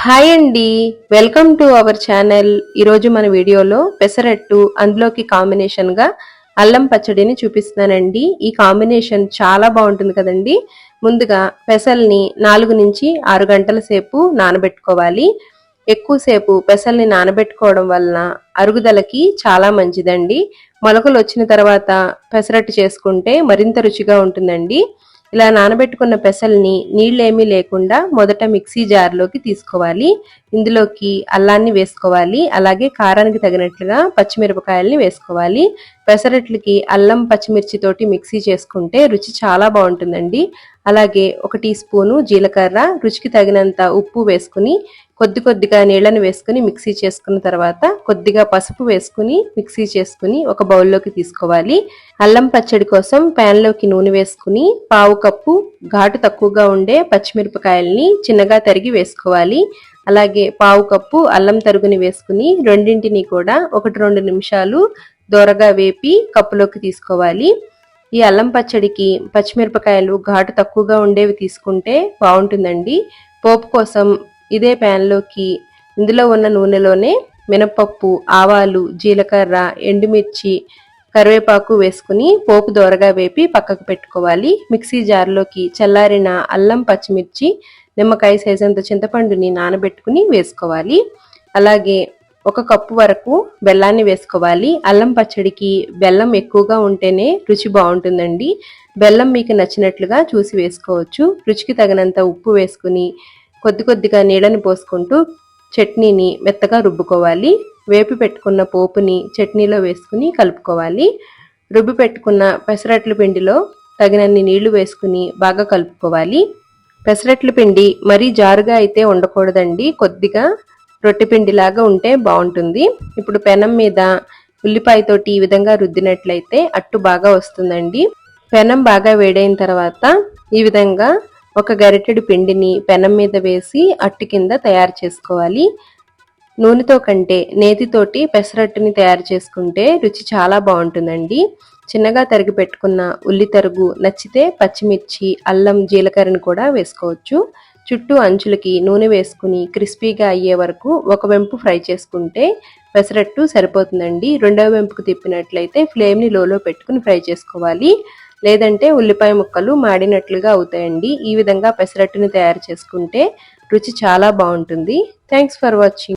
Hi అండి, welcome to our channel. ఈరోజు మన వీడియోలో పెసరట్టు అందులోకి కాంబినేషన్గా అల్లం పచ్చడిని చూపిస్తున్నానండి. ఈ కాంబినేషన్ చాలా బాగుంటుంది కదండి. ముందుగా పెసల్ని 4 నుంచి 6 గంటల సేపు నానబెట్టుకోవాలి. ఎక్కువసేపు పెసల్ని నానబెట్టుకోవడం వలన అరుగుదలకి చాలా మంచిదండి. మొలకలు వచ్చిన తర్వాత పెసరట్టు చేసుకుంటే మరింత రుచిగా ఉంటుందండి. ఇలా నానబెట్టుకున్న పెసల్ని నీళ్ళేమీ లేకుండా మొదట మిక్సీ జార్లోకి తీసుకోవాలి. ఇందులోకి అల్లాన్ని వేసుకోవాలి. అలాగే కారానికి తగినట్లుగా పచ్చిమిరపకాయల్ని వేసుకోవాలి. పెసరట్లకి అల్లం పచ్చిమిర్చి తోటి మిక్సీ చేసుకుంటే రుచి చాలా బాగుంటుందండి. అలాగే 1 టీ స్పూను జీలకర్ర, రుచికి తగినంత ఉప్పు వేసుకుని కొద్దిగా నీళ్ళని వేసుకుని మిక్సీ చేసుకున్న తర్వాత కొద్దిగా పసుపు వేసుకుని మిక్సీ చేసుకుని ఒక బౌల్లోకి తీసుకోవాలి. అల్లం పచ్చడి కోసం ప్యాన్లోకి నూనె వేసుకుని 1/2 కప్పు ఘాటు తక్కువగా ఉండే పచ్చిమిరపకాయల్ని చిన్నగా తరిగి వేసుకోవాలి. అలాగే 1/2 కప్పు అల్లం తరుగుని వేసుకుని రెండింటిని కూడా 1-2 నిమిషాలు దోరగా వేపి కప్పులోకి తీసుకోవాలి. ఈ అల్లం పచ్చడికి పచ్చిమిరపకాయలు ఘాటు తక్కువగా ఉండేవి తీసుకుంటే బాగుంటుందండి. పోపు కోసం ఇదే ప్యాన్లోకి ఇందులో ఉన్న నూనెలోనే మినపప్పు, ఆవాలు, జీలకర్ర, ఎండుమిర్చి, కరివేపాకు వేసుకుని పోపు దోరగా వేపి పక్కకు పెట్టుకోవాలి. మిక్సీ జార్లోకి చల్లారిన అల్లం, పచ్చిమిర్చి, నిమ్మకాయ సైజంత చింతపండుని నానబెట్టుకుని వేసుకోవాలి. అలాగే 1 కప్పు వరకు బెల్లాన్ని వేసుకోవాలి. అల్లం పచ్చడికి బెల్లం ఎక్కువగా ఉంటేనే రుచి బాగుంటుందండి. బెల్లం మీకు నచ్చినట్లుగా చూసి వేసుకోవచ్చు. రుచికి తగినంత ఉప్పు వేసుకుని కొద్దిగా నీళ్ళని పోసుకుంటూ చట్నీని మెత్తగా రుబ్బుకోవాలి. వేపి పెట్టుకున్న పోపుని చట్నీలో వేసుకుని కలుపుకోవాలి. రుబ్బి పెట్టుకున్న పెసరట్ల పిండిలో తగినన్ని నీళ్లు వేసుకుని బాగా కలుపుకోవాలి. పెసరట్ల పిండి మరీ జారుగా అయితే ఉండకూడదండి. కొద్దిగా రొట్టె పిండిలాగా ఉంటే బాగుంటుంది. ఇప్పుడు పెనం మీద ఉల్లిపాయతోటి ఈ విధంగా రుద్దినట్లయితే అట్టు బాగా వస్తుందండి. పెనం బాగా వేడైన తర్వాత ఈ విధంగా 1 గరిటెడు పిండిని పెనం మీద వేసి అట్టు కింద తయారు చేసుకోవాలి. నూనెతో కంటే నేతితోటి పెసరట్టుని తయారు చేసుకుంటే రుచి చాలా బాగుంటుందండి. చిన్నగా తరిగి పెట్టుకున్న ఉల్లి తరుగు, నచ్చితే పచ్చిమిర్చి, అల్లం, జీలకర్రని కూడా వేసుకోవచ్చు. చుట్టూ అంచులకి నూనె వేసుకుని క్రిస్పీగా అయ్యే వరకు ఒక వెంపు ఫ్రై చేసుకుంటే పెసరట్టు సరిపోతుందండి. రెండవ వెంపుకు తిప్పినట్లయితే ఫ్లేమ్ని లోలో పెట్టుకుని ఫ్రై చేసుకోవాలి. లేదంటే ఉల్లిపాయ ముక్కలు మాడినట్లుగా అవుతాయండి. ఈ విధంగా పెసరట్టుని తయారు చేసుకుంటే రుచి చాలా బాగుంటుంది. Thanks for watching.